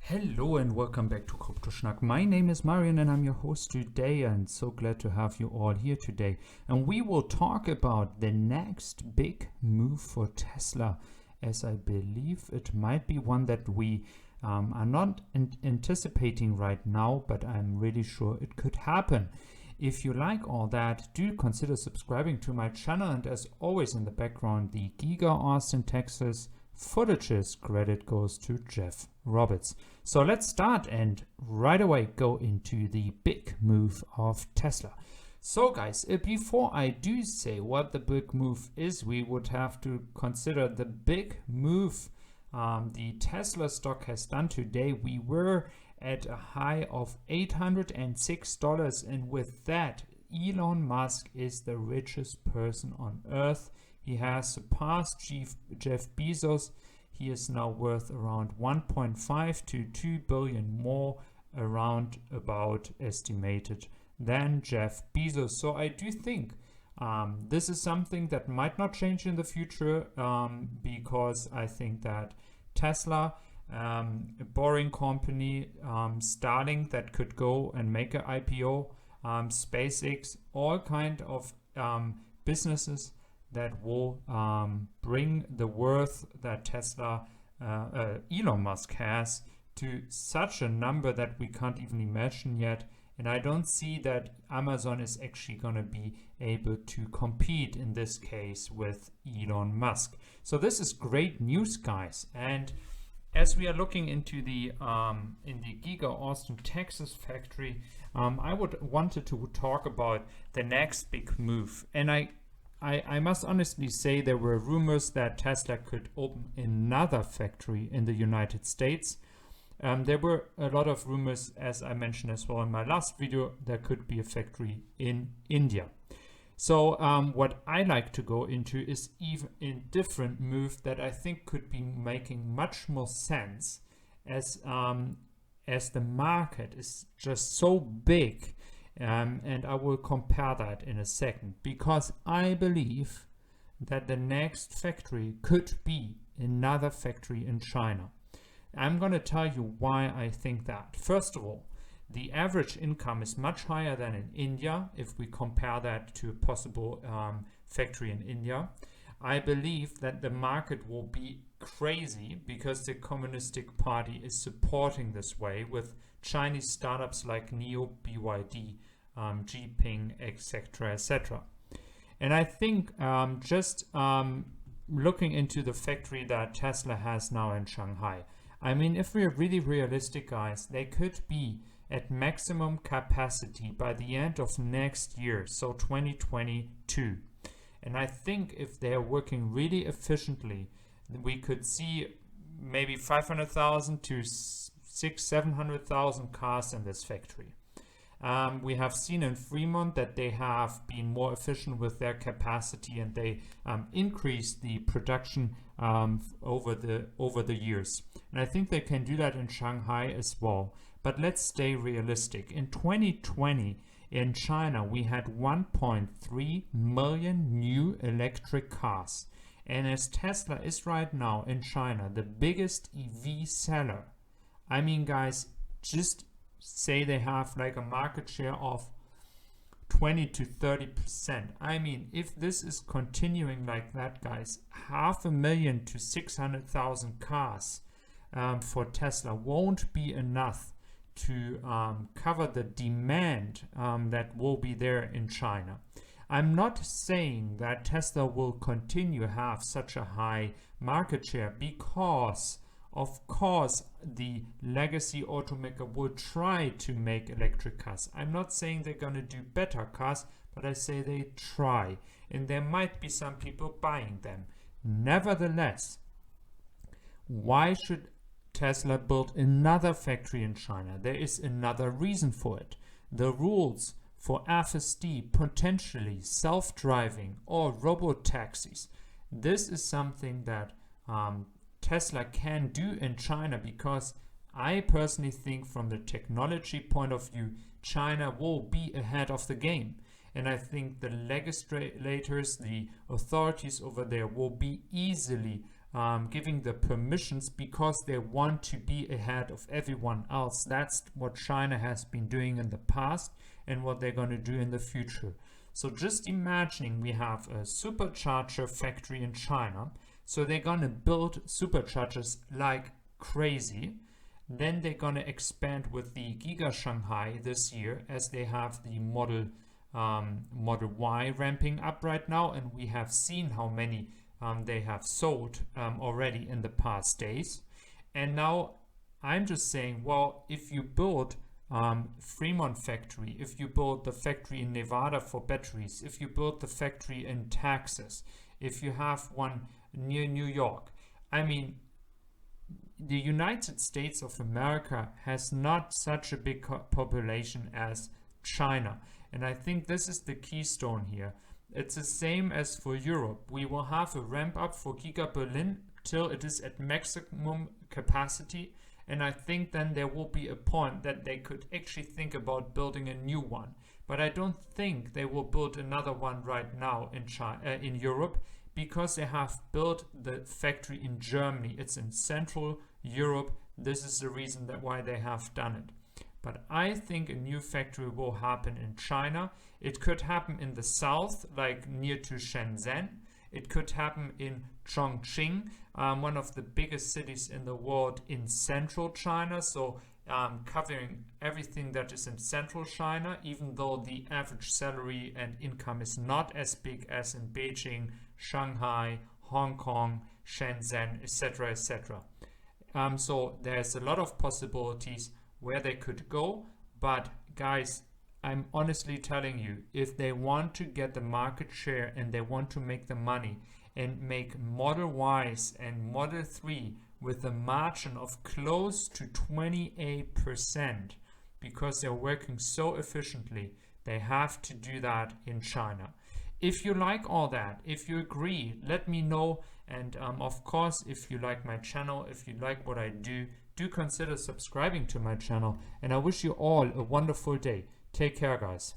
Hello and welcome back to Crypto Schnack. My name is Marian and I'm your host today, and so glad to have you all here today. And we will talk about the next big move for Tesla, as I believe it might be one that we are not anticipating right now, but I'm really sure it could happen. If you like all that, do consider subscribing to my channel, and as always in the background, the Giga Austin, Texas footages credit goes to Jeff Roberts. So let's start and right away go into the big move of Tesla. So guys, before I do say what the big move is, we would have to consider the big move the Tesla stock has done today. We were at a high of $806, and with that, Elon Musk is the richest person on earth. He has surpassed Jeff Bezos. He is now worth around 1.5 to 2 billion more, around about estimated, than Jeff Bezos. So I do think this is something that might not change in the future, because I think that Tesla, a boring company, Starlink that could go and make an IPO, SpaceX, all kind of businesses that will bring the worth that Tesla, Elon Musk has, to such a number that we can't even imagine yet. And I don't see that Amazon is actually going to be able to compete in this case with Elon Musk. So this is great news, guys. And as we are looking into the in the Giga Austin, Texas factory, I wanted to talk about the next big move. And I must honestly say there were rumors that Tesla could open another factory in the United States. There were a lot of rumors, as I mentioned as well in my last video, there could be a factory in India. So what I like to go into is even a different move that I think could be making much more sense, as the market is just so big. And I will compare that in a second, because I believe that the next factory could be another factory in China. I'm going to tell you why I think that. First of all, the average income is much higher than in India if we compare that to a possible factory in India. I believe that the market will be crazy because the Communistic Party is supporting this way with Chinese startups like NIO, BYD, Jinping, etc., etc. And I think just looking into the factory that Tesla has now in Shanghai, I mean, if we're really realistic, guys, they could be at maximum capacity by the end of next year, so 2022. And I think if they are working really efficiently, we could see maybe 500,000 to 600,000-700,000 cars in this factory. We have seen in Fremont that they have been more efficient with their capacity, and they increased the production over the years. And I think they can do that in Shanghai as well. But let's stay realistic. In 2020, in China, we had 1.3 million new electric cars. And as Tesla is right now in China the biggest EV seller, I mean, guys, just say they have like a market share of 20 to 30%. I mean, if this is continuing like that, guys, 500,000 to 600,000 cars for Tesla won't be enough to cover the demand that will be there in China. I'm not saying that Tesla will continue to have such a high market share, because of course the legacy automaker will try to make electric cars. I'm not saying they're going to do better cars, but I say they try, and there might be some people buying them. Nevertheless, why should Tesla build another factory in China? There is another reason for it. The rules for FSD, potentially self-driving or robo-taxis, this is something that Tesla can do in China, because I personally think from the technology point of view, China will be ahead of the game. And I think the legislators, the authorities over there will be easily giving the permissions because they want to be ahead of everyone else. That's what China has been doing in the past and what they're going to do in the future. So just imagining we have a supercharger factory in China. So they're going to build superchargers like crazy. Then they're going to expand with the Giga Shanghai this year, as they have the Model Y ramping up right now, and we have seen how many they have sold already in the past days. And now I'm just saying, well, if you build Fremont factory, if you build the factory in Nevada for batteries, if you build the factory in Texas, if you have one near New York, I mean, the United States of America has not such a big population as China. And I think this is the keystone here. It's the same as for Europe. We will have a ramp up for Giga Berlin till it is at maximum capacity. And I think then there will be a point that they could actually think about building a new one. But I don't think they will build another one right now in Europe, because they have built the factory in Germany. It's in Central Europe. This is the reason why they have done it. But I think a new factory will happen in China. It could happen in the south, like near to Shenzhen. It could happen in Chongqing, one of the biggest cities in the world, in central China. So covering everything that is in central China, even though the average salary and income is not as big as in Beijing, Shanghai, Hong Kong, Shenzhen, etc., etc. So there's a lot of possibilities where they could go. But guys, I'm honestly telling you, if they want to get the market share and they want to make the money and make Model Ys and Model 3 with a margin of close to 28%, because they're working so efficiently, they have to do that in China. If you like all that, if you agree, let me know. And of course, if you like my channel, if you like what I do consider subscribing to my channel. And I wish you all a wonderful day. Take care, guys.